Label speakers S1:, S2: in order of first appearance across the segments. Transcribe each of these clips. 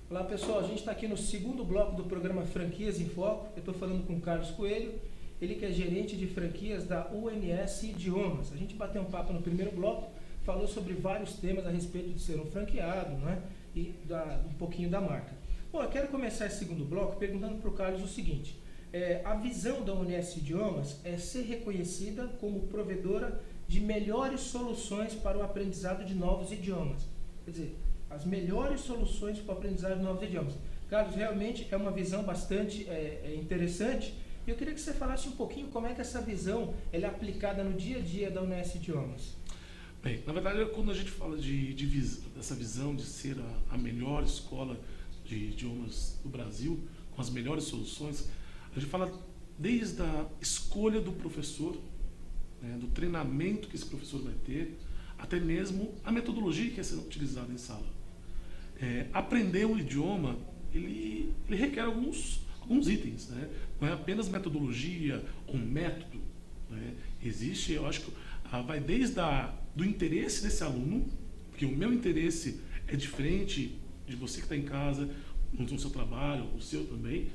S1: Olá pessoal, a gente está aqui no segundo bloco do programa Franquias em Foco. Eu estou falando com o Carlos Coelho, ele que é gerente de franquias da UNS Idiomas. A gente bateu um papo no primeiro bloco, falou sobre vários temas a respeito de ser um franqueado, né? E um pouquinho da marca. Bom, eu quero começar esse segundo bloco perguntando para o Carlos o seguinte. A visão da UNS Idiomas é ser reconhecida como provedora de melhores soluções para o aprendizado de novos idiomas. Quer dizer, as melhores soluções para o aprendizado de novos idiomas. Carlos, realmente é uma visão bastante interessante. E eu queria que você falasse um pouquinho como é que essa visão ela é aplicada no dia a dia da UNS Idiomas.
S2: Bem, na verdade, quando a gente fala dessa visão de ser a melhor escola de idiomas do Brasil, com as melhores soluções, a gente fala desde a escolha do professor, né, do treinamento que esse professor vai ter, até mesmo a metodologia que é sendo utilizada em sala. Aprender um idioma, ele requer alguns itens, né? Não é apenas metodologia ou método, né? Existe, eu acho que vai desde do interesse desse aluno, porque o meu interesse é diferente de você que está em casa, no seu trabalho, o seu também.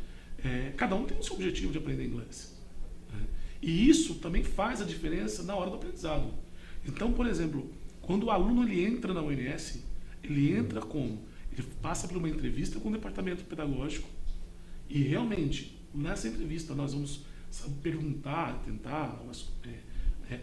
S2: Cada um tem o seu objetivo de aprender inglês, né? E isso também faz a diferença na hora do aprendizado. Então, por exemplo, quando o aluno ele entra na UNS, ele entra como? Ele passa por uma entrevista com o departamento pedagógico e realmente, nessa entrevista, nós vamos perguntar, tentar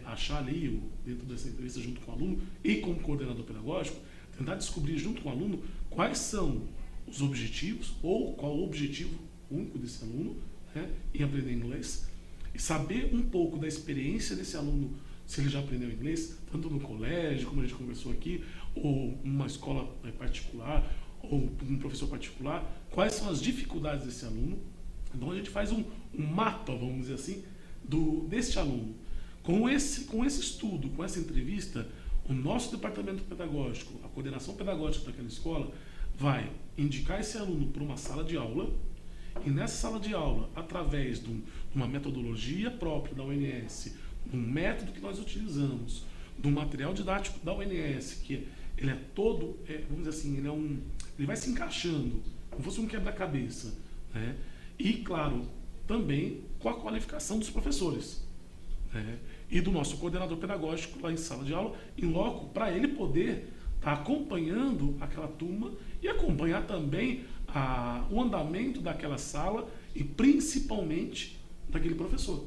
S2: achar ali, dentro dessa entrevista, junto com o aluno e com o coordenador pedagógico, tentar descobrir junto com o aluno quais são os objetivos ou qual o objetivo único desse aluno, né, em aprender inglês e saber um pouco da experiência desse aluno, se ele já aprendeu inglês, tanto no colégio, como a gente conversou aqui, ou numa escola particular, ou um professor particular, quais são as dificuldades desse aluno. Então a gente faz um mapa, vamos dizer assim, deste aluno. Com esse estudo, com essa entrevista, o nosso departamento pedagógico, a coordenação pedagógica daquela escola, vai indicar esse aluno para uma sala de aula, e nessa sala de aula, através de uma metodologia própria da UNS, um método que nós utilizamos, do material didático da UNS, que ele é todo, vamos dizer assim, ele vai se encaixando, como fosse um quebra-cabeça, né? E, claro, também com a qualificação dos professores, né? E do nosso coordenador pedagógico lá em sala de aula, em loco, para ele poder estar acompanhando aquela turma e acompanhar também o andamento daquela sala e principalmente daquele professor.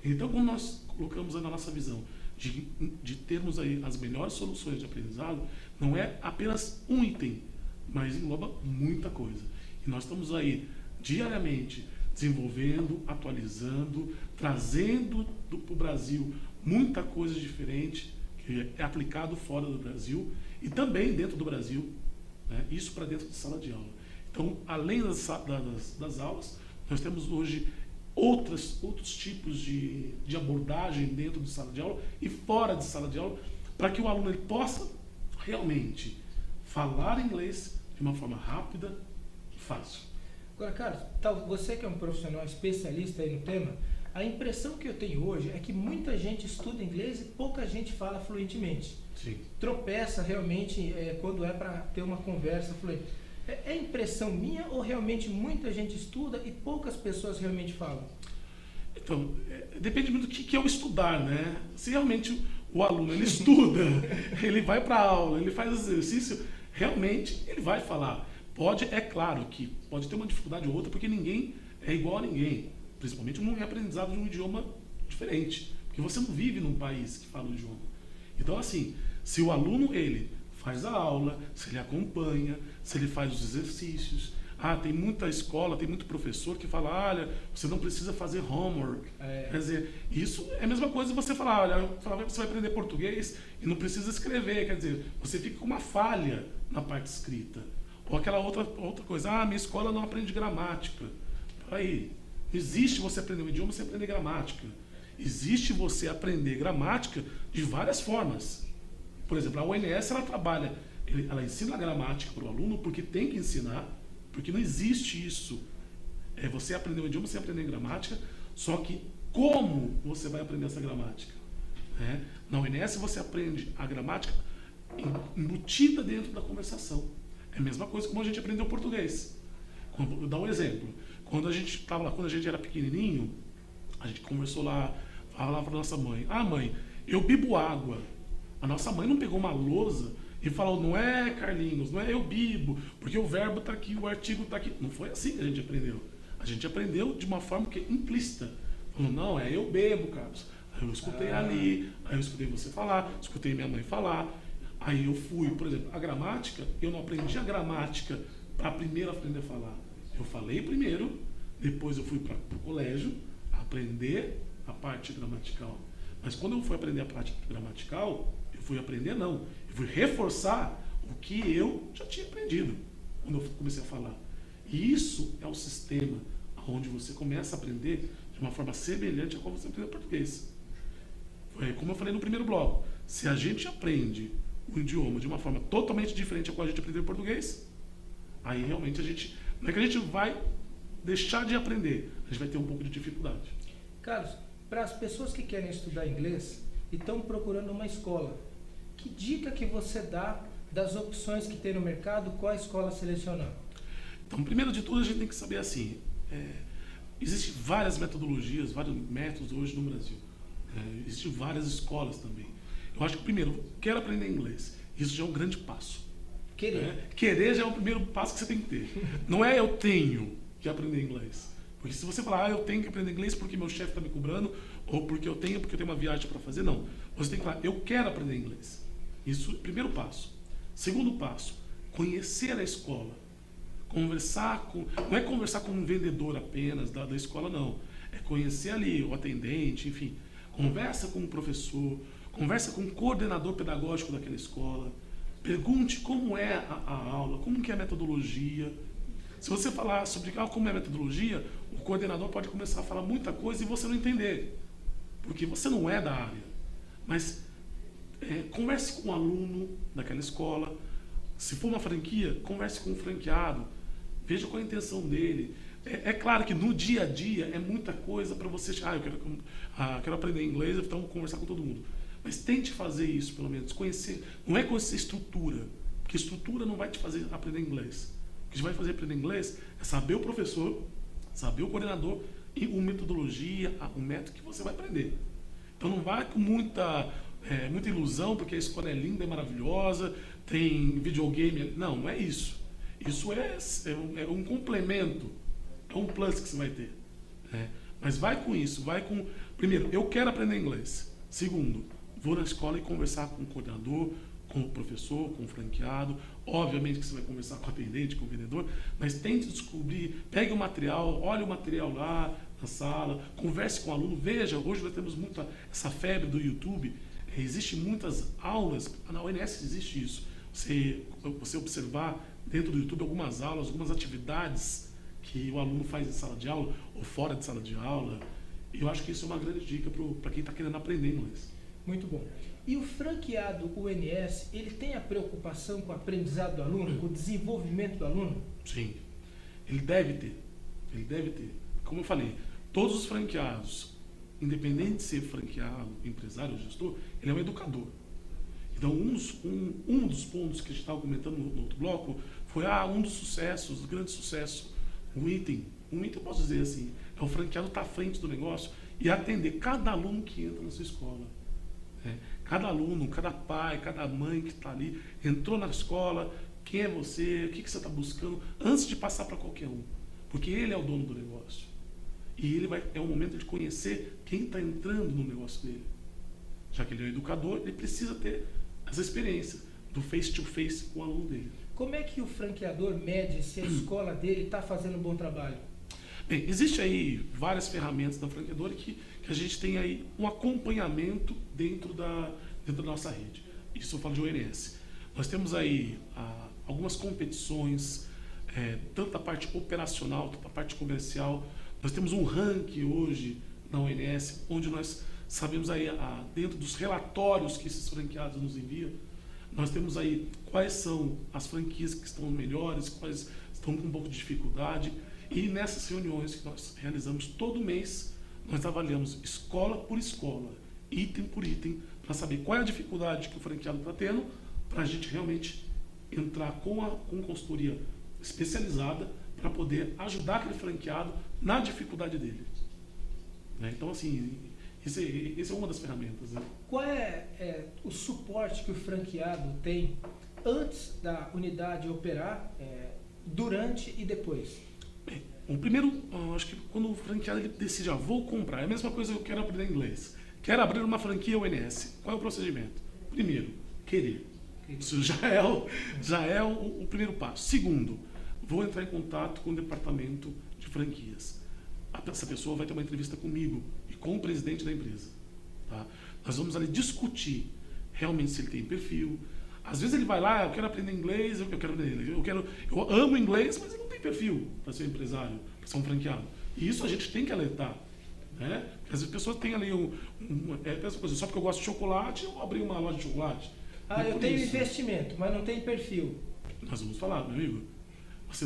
S2: Então, quando nós colocamos aí na nossa visão de termos aí as melhores soluções de aprendizado, não é apenas um item, mas engloba muita coisa. E nós estamos aí diariamente desenvolvendo, atualizando, trazendo para o Brasil muita coisa diferente que é aplicado fora do Brasil e também dentro do Brasil, né? Isso para dentro de sala de aula. Então, além das aulas, nós temos hoje outros tipos de abordagem dentro de sala de aula e fora de sala de aula, para que o aluno ele possa realmente falar inglês de uma forma rápida e fácil.
S1: Agora, Carlos, você que é um profissional especialista aí no tema, a impressão que eu tenho hoje é que muita gente estuda inglês e pouca gente fala fluentemente.
S2: Sim.
S1: Tropeça realmente quando é para ter uma conversa fluente. É impressão minha ou realmente muita gente estuda e poucas pessoas realmente falam?
S2: Então, depende muito do que é o estudar, né? Se realmente o aluno ele estuda, ele vai para a aula, ele faz exercício, realmente ele vai falar. É claro que pode ter uma dificuldade ou outra, porque ninguém é igual a ninguém, principalmente no aprendizado de um idioma diferente, porque você não vive num país que fala o idioma. Então, assim, se o aluno ele faz a aula, se ele acompanha, se ele faz os exercícios. Tem muita escola, tem muito professor que fala, olha, você não precisa fazer homework. Quer dizer, isso é a mesma coisa de você falar, olha, você vai aprender português e não precisa escrever. Quer dizer, você fica com uma falha na parte escrita. Ou aquela outra coisa, minha escola não aprende gramática. Peraí, não existe você aprender um idioma sem aprender gramática. Existe você aprender gramática de várias formas. Por exemplo, a UNS ela ensina a gramática para o aluno porque tem que ensinar, porque não existe isso. Você aprender um idioma sem aprender gramática, só que como você vai aprender essa gramática? Na UNS você aprende a gramática embutida dentro da conversação. É a mesma coisa como a gente aprendeu português. Vou dar um exemplo. Quando a gente estava lá, quando a gente era pequenininho, a gente conversou lá, falava para nossa mãe: ah, mãe, eu bebo água. A nossa mãe não pegou uma lousa e falou: não é, Carlinhos, não é eu bebo, porque o verbo está aqui, o artigo está aqui. Não foi assim que a gente aprendeu. A gente aprendeu de uma forma que é implícita. Falou: não, é eu bebo, Carlos. Aí eu escutei ali, aí eu escutei você falar, escutei minha mãe falar. Aí eu fui, por exemplo, a gramática, eu não aprendi a gramática para primeiro aprender a falar. Eu falei primeiro, depois eu fui para o colégio aprender a parte gramatical. Mas quando eu fui aprender a parte gramatical, eu fui aprender eu fui reforçar o que eu já tinha aprendido quando eu comecei a falar. E isso é o sistema onde você começa a aprender de uma forma semelhante a como você aprendeu português. Como eu falei no primeiro bloco, se a gente aprende o idioma de uma forma totalmente diferente a qual a gente aprendeu português, aí realmente não é que a gente vai deixar de aprender, a gente vai ter um pouco de dificuldade.
S1: Carlos, para as pessoas que querem estudar inglês e estão procurando uma escola, que dica que você dá das opções que tem no mercado, qual escola selecionar?
S2: Então, primeiro de tudo, a gente tem que saber assim, existem várias metodologias, vários métodos hoje no Brasil. Existem várias escolas também. Eu acho que, primeiro, quero aprender inglês. Isso já é um grande passo. Querer já é o primeiro passo que você tem que ter. Não é eu tenho que aprender inglês. Porque se você falar, eu tenho que aprender inglês porque meu chefe está me cobrando, ou porque eu tenho uma viagem para fazer, não. Você tem que falar, eu quero aprender inglês. Isso é o primeiro passo. Segundo passo, conhecer a escola. Não é conversar com um vendedor apenas da escola, não. É conhecer ali o atendente, enfim. Conversa com o professor, conversa com o coordenador pedagógico daquela escola. Pergunte como é a aula, como que é a metodologia. Se você falar sobre como é a metodologia, o coordenador pode começar a falar muita coisa e você não entender. Porque você não é da área. Mas converse com o aluno daquela escola. Se for uma franquia, converse com o franqueado. Veja qual é a intenção dele. É claro que no dia a dia é muita coisa para você. Eu quero aprender inglês, então vou conversar com todo mundo. Mas tente fazer isso, pelo menos. Conhecer. Não é conhecer estrutura. Porque estrutura não vai te fazer aprender inglês. O que te vai fazer aprender inglês é saber o professor, saber o coordenador e a metodologia, o método que você vai aprender. Então não vai com muita ilusão, porque a escola é linda, é maravilhosa, tem videogame. Não é isso. Isso é um complemento, é um plus que você vai ter. Mas vai com isso, primeiro, eu quero aprender inglês. Segundo, vou na escola e conversar com o coordenador, com o professor, com o franqueado. Obviamente que você vai conversar com o atendente, com o vendedor, mas tente descobrir, pegue o material, olhe o material lá na sala, converse com o aluno, veja, hoje nós temos muita essa febre do YouTube, existem muitas aulas, na ONS existe isso, você observar dentro do YouTube algumas aulas, algumas atividades que o aluno faz em sala de aula ou fora de sala de aula, e eu acho que isso é uma grande dica para quem está querendo aprender inglês.
S1: Muito bom. E o franqueado UNS, ele tem a preocupação com o aprendizado do aluno, com o desenvolvimento do aluno?
S2: Sim, ele deve ter. Como eu falei, todos os franqueados, independente de ser franqueado, empresário ou gestor, ele é um educador. Então, um dos pontos que a gente estava comentando no outro bloco foi um dos sucessos, dos grandes sucessos, um item eu posso dizer assim, é o franqueado estar à frente do negócio e atender cada aluno que entra na sua escola. Cada aluno, cada pai, cada mãe que está ali, entrou na escola, quem é você, o que você está buscando, antes de passar para qualquer um. Porque ele é o dono do negócio. E é o momento de conhecer quem está entrando no negócio dele. Já que ele é um educador, ele precisa ter essa experiência do face-to-face com o aluno dele.
S1: Como é que o franqueador mede se a escola dele está fazendo um bom trabalho?
S2: Bem, existe aí várias ferramentas da franqueadora que a gente tem aí um acompanhamento dentro da nossa rede. Isso eu falo de ONS. Nós temos aí algumas competições, tanto a parte operacional, quanto a parte comercial. Nós temos um ranking hoje na ONS, onde nós sabemos aí, dentro dos relatórios que esses franqueados nos enviam, nós temos aí quais são as franquias que estão melhores, quais estão com um pouco de dificuldade. E nessas reuniões que nós realizamos todo mês, nós avaliamos escola por escola, item por item, para saber qual é a dificuldade que o franqueado está tendo, para a gente realmente entrar com consultoria especializada para poder ajudar aquele franqueado na dificuldade dele. Né? Então, assim, esse é uma das ferramentas. Né?
S1: Qual é o suporte que o franqueado tem antes da unidade operar, durante e depois?
S2: Bem, o primeiro, acho que quando o franqueado ele decide, vou comprar, é a mesma coisa que eu quero aprender inglês. Quero abrir uma franquia ONS. Qual é o procedimento? Primeiro, querer. Isso já é o primeiro passo. Segundo, vou entrar em contato com o departamento de franquias. Essa pessoa vai ter uma entrevista comigo e com o presidente da empresa. Tá? Nós vamos ali discutir realmente se ele tem perfil. Às vezes ele vai lá, eu quero aprender inglês, eu amo inglês, mas ele não tem perfil para ser um empresário, para ser um franqueado. E isso a gente tem que alertar. Né? Porque as pessoas têm ali só porque eu gosto de chocolate, eu vou abrir uma loja de chocolate.
S1: Eu tenho investimento, mas não tem perfil.
S2: Nós vamos falar, meu amigo. Você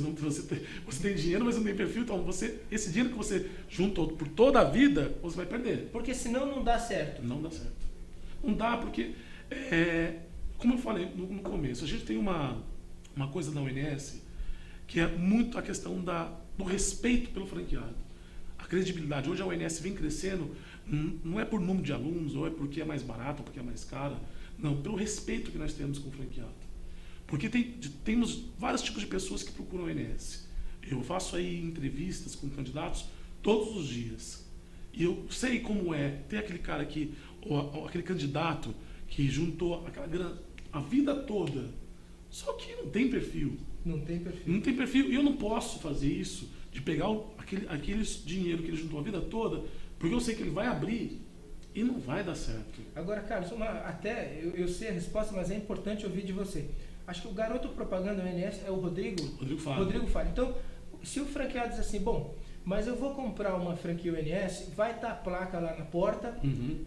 S2: tem dinheiro, mas não tem perfil, então esse dinheiro que você juntou por toda a vida, você vai perder.
S1: Porque senão não dá certo.
S2: Não dá certo. Não dá porque, como eu falei no começo, a gente tem uma coisa na ONS que é muito a questão do respeito pelo franqueado. A credibilidade. Hoje a ONS vem crescendo, não é por número de alunos, ou é porque é mais barato, ou porque é mais cara. Não, pelo respeito que nós temos com o franqueado. Porque temos vários tipos de pessoas que procuram a ONS. Eu faço aí entrevistas com candidatos todos os dias. E eu sei como é ter aquele cara ou aquele candidato que juntou a vida toda, só que não tem perfil.
S1: Não tem perfil.
S2: Não tem perfil. E eu não posso fazer isso, de pegar aquele dinheiro que ele juntou a vida toda, porque eu sei que ele vai abrir e não vai dar certo.
S1: Agora, Carlos, eu sei a resposta, mas é importante ouvir de você. Acho que o garoto propaganda ONS é o Rodrigo Faro. Então, se o franqueado diz assim, bom, mas eu vou comprar uma franquia ONS, vai estar a placa lá na porta,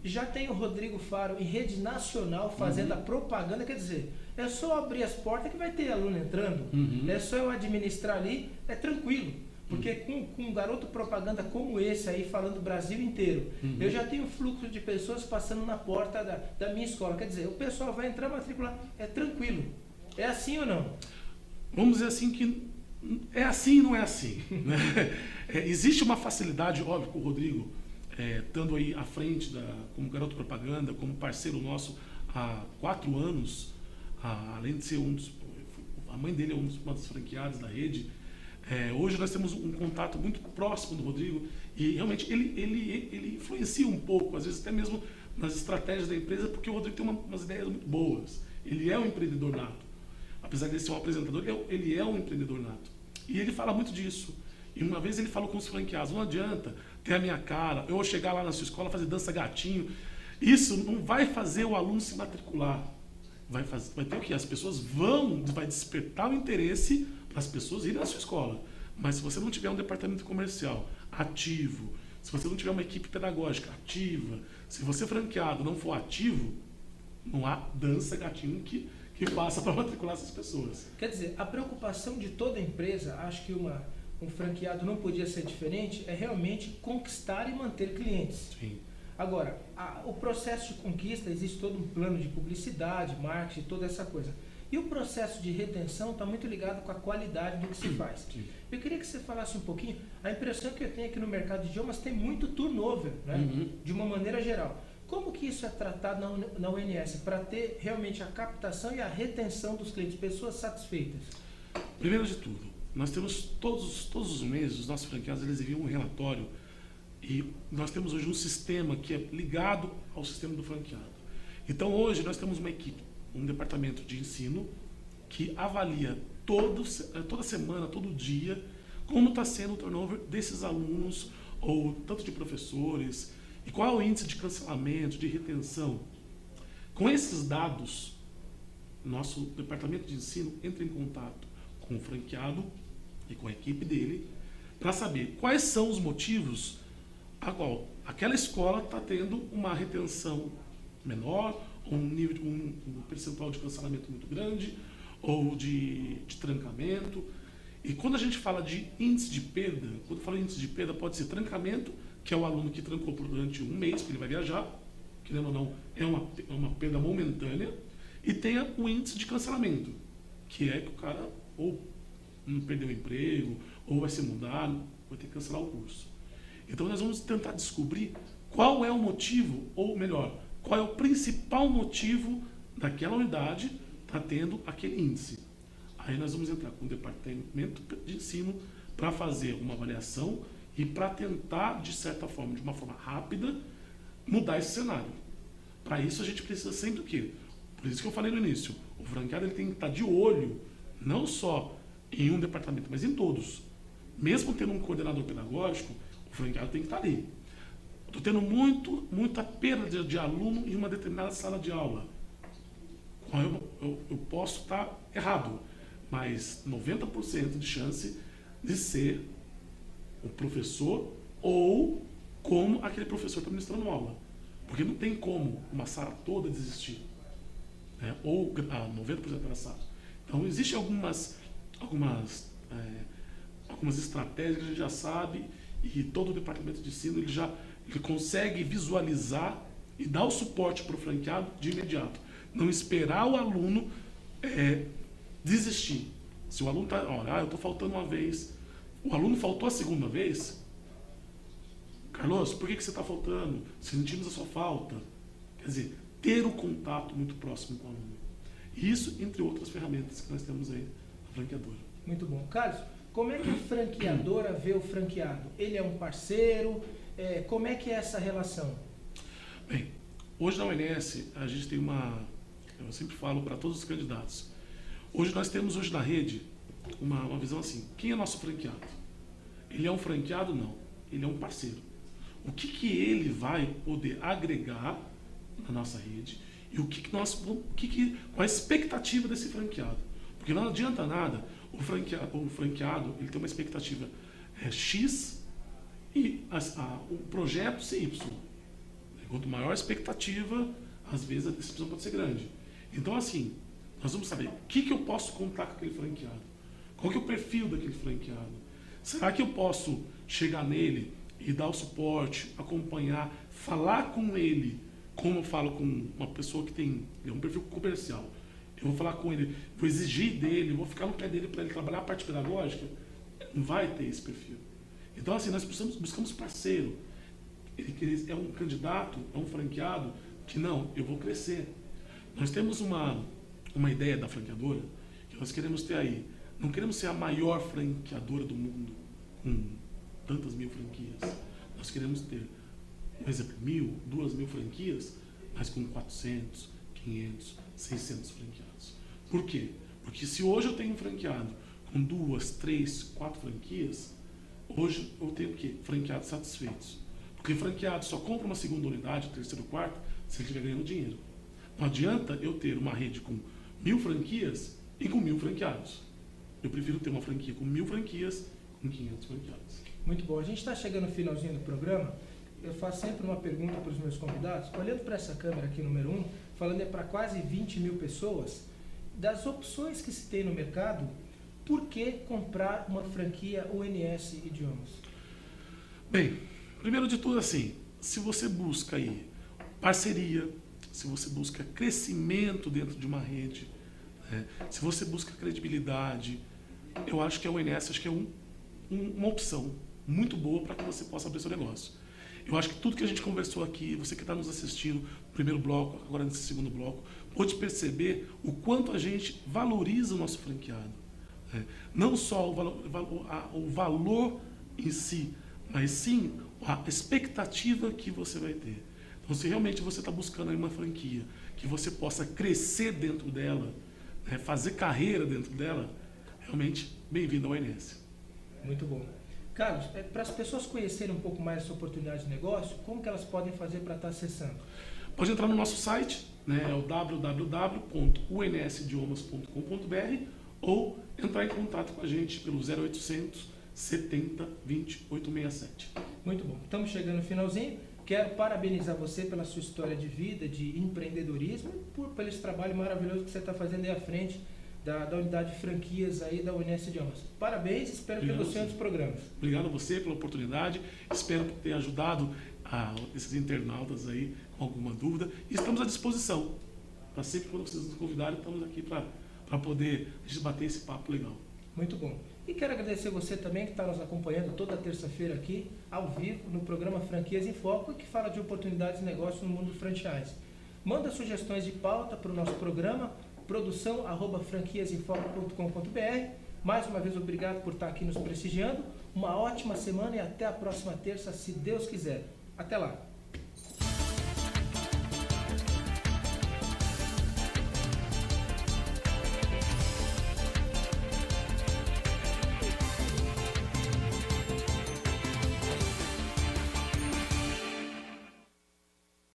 S1: já tem o Rodrigo Faro em rede nacional fazendo a propaganda, quer dizer, é só abrir as portas que vai ter aluno entrando, é só eu administrar ali, é tranquilo. Porque com um garoto propaganda como esse aí, falando o Brasil inteiro, eu já tenho fluxo de pessoas passando na porta da minha escola. Quer dizer, o pessoal vai entrar, matricular, é tranquilo. É assim ou não?
S2: Vamos dizer assim que é assim e não é assim. Né? Existe uma facilidade, óbvio, que o Rodrigo, estando aí à frente como garoto propaganda, como parceiro nosso há 4 anos, além de ser a mãe dele é uma das franqueadas da rede. Hoje nós temos um contato muito próximo do Rodrigo e realmente ele influencia um pouco, às vezes até mesmo nas estratégias da empresa, porque o Rodrigo tem umas ideias muito boas. Ele é um empreendedor nato. Apesar de ser um apresentador, ele é um empreendedor nato. E ele fala muito disso. E uma vez ele falou com os franqueados, não adianta ter a minha cara, eu chegar lá na sua escola fazer dança gatinho. Isso não vai fazer o aluno se matricular. Vai ter o quê? As pessoas vai despertar o interesse para as pessoas irem na sua escola. Mas se você não tiver um departamento comercial ativo, se você não tiver uma equipe pedagógica ativa, se você franqueado não for ativo, não há dança gatinho que passa para matricular essas pessoas.
S1: Quer dizer, a preocupação de toda empresa, acho que um franqueado não podia ser diferente, é realmente conquistar e manter clientes.
S2: Sim.
S1: Agora, o processo de conquista, existe todo um plano de publicidade, marketing, toda essa coisa. E o processo de retenção está muito ligado com a qualidade do que se faz.
S2: Sim.
S1: Eu queria que você falasse um pouquinho, a impressão que eu tenho aqui no mercado de idiomas tem muito turnover, né? De uma maneira geral. Como que isso é tratado na ONS para ter realmente a captação e a retenção dos clientes, pessoas satisfeitas?
S2: Primeiro de tudo, nós temos todos os meses, os nossos franqueados eles enviam um relatório e nós temos hoje um sistema que é ligado ao sistema do franqueado. Então hoje nós temos uma equipe, um departamento de ensino que avalia toda semana, todo dia, como está sendo o turnover desses alunos, ou tanto de professores, e qual é o índice de cancelamento, de retenção. Com esses dados, nosso departamento de ensino entra em contato com o franqueado e com a equipe dele para saber quais são os motivos a qual aquela escola está tendo uma retenção menor, ou um percentual de cancelamento muito grande, ou de trancamento. E quando a gente fala de índice de perda, quando fala índice de perda, pode ser trancamento, que é o aluno que trancou durante um mês, que ele vai viajar, querendo ou não, é uma perda momentânea, e tem o índice de cancelamento, que é que o cara ou não perdeu o emprego, ou vai ser mudado, vai ter que cancelar o curso. Então nós vamos tentar descobrir qual é o motivo, ou melhor, qual é o principal motivo daquela unidade estar tendo aquele índice. Aí nós vamos entrar com o departamento de ensino para fazer uma avaliação e para tentar, de certa forma, de uma forma rápida, mudar esse cenário. Para isso a gente precisa sempre o quê? Por isso que eu falei no início, o franqueado ele tem que estar de olho, não só em um departamento, mas em todos. Mesmo tendo um coordenador pedagógico, o franqueado tem que estar ali. Estou tendo muita perda de aluno em uma determinada sala de aula. Eu posso estar errado, mas 90% de chance de ser o professor ou como aquele professor está ministrando aula. Porque não tem como uma sala toda desistir. Né? Ou 90% da sala. Então, existem algumas estratégias que a gente já sabe e todo o departamento de ensino ele consegue visualizar e dar o suporte para o franqueado de imediato. Não esperar o aluno desistir. Se o aluno está, eu estou faltando uma vez, o aluno faltou a segunda vez, Carlos, por que você está faltando? Sentimos a sua falta. Quer dizer, ter o contato muito próximo com o aluno. Isso, entre outras ferramentas que nós temos aí na franqueadora.
S1: Muito bom. Carlos, como é que a franqueadora vê o franqueado? Ele é um parceiro? Como é que é essa relação?
S2: Bem, hoje na UNS a gente tem eu sempre falo para todos os candidatos, hoje nós temos na rede uma visão assim, quem é nosso franqueado? Ele é um franqueado? Não. Ele é um parceiro. O que ele vai poder agregar na nossa rede e qual a expectativa desse franqueado? Porque não adianta nada o franqueado ele tem uma expectativa X e o projeto ser Y. Quanto maior a expectativa, às vezes a decisão pode ser grande. Então, assim, nós vamos saber o que eu posso contar com aquele franqueado. Qual que é o perfil daquele franqueado? Será que eu posso chegar nele e dar o suporte, acompanhar, falar com ele, como eu falo com uma pessoa que tem um perfil comercial? Eu vou falar com ele, vou exigir dele, vou ficar no pé dele para ele trabalhar a parte pedagógica? Não vai ter esse perfil. Então, assim, nós buscamos parceiro. Ele é um candidato, é um franqueado que não, eu vou crescer. Nós temos uma ideia da franqueadora que nós queremos ter aí. Não queremos ser a maior franqueadora do mundo com tantas mil franquias. Nós queremos ter, por exemplo, 1.000, 2.000 franquias, mas com 400, 500, 600 franqueados. Por quê? Porque se hoje eu tenho um franqueado com 2, 3, 4 franquias, hoje eu tenho o quê? Franqueados satisfeitos. Porque franqueado só compra uma segunda unidade, terceira, quarta, se ele estiver ganhando dinheiro. Não adianta eu ter uma rede com 1.000 franquias e com 1.000 franqueados. Eu prefiro ter uma franquia com 1.000 franquias com 500 franqueados.
S1: Muito bom. A gente está chegando no finalzinho do programa. Eu faço sempre uma pergunta para os meus convidados, olhando para essa câmera aqui, número 1, falando para quase 20.000 pessoas, das opções que se tem no mercado, por que comprar uma franquia UNS Idiomas?
S2: Bem, primeiro de tudo, assim, se você busca aí parceria, se você busca crescimento dentro de uma rede, se você busca credibilidade, eu acho que a UNS uma opção muito boa para que você possa abrir seu negócio. Eu acho que tudo que a gente conversou aqui, você que está nos assistindo no primeiro bloco, agora nesse segundo bloco, pode perceber o quanto a gente valoriza o nosso franqueado. Não só o valor em si, mas sim a expectativa que você vai ter. Então, se realmente você está buscando aí uma franquia que você possa crescer dentro dela, fazer carreira dentro dela, realmente, bem-vindo ao ONS.
S1: Muito bom. Carlos, para as pessoas conhecerem um pouco mais essa oportunidade de negócio, como que elas podem fazer para estar acessando?
S2: Pode entrar no nosso site, é o www.unsidiomas.com.br ou entrar em contato com a gente pelo 0800 70 20 867.
S1: Muito bom. Estamos chegando no finalzinho. Quero parabenizar você pela sua história de vida, de empreendedorismo e pelo esse trabalho maravilhoso que você está fazendo aí à frente da unidade de franquias aí da UNS Idiomas. Parabéns, espero ter você em outros programas.
S2: Obrigado a você pela oportunidade, espero ter ajudado esses internautas aí com alguma dúvida e estamos à disposição. Para sempre quando vocês nos convidarem, estamos aqui para para poder a gente bater esse papo legal.
S1: Muito bom. E quero agradecer você também que está nos acompanhando toda terça-feira aqui, ao vivo, no programa Franquias em Foco, que fala de oportunidades de negócio no mundo do franchise. Manda sugestões de pauta para o nosso programa, produção@franquiasemfoco.com.br. Mais uma vez, obrigado por estar aqui nos prestigiando. Uma ótima semana e até a próxima terça, se Deus quiser. Até lá!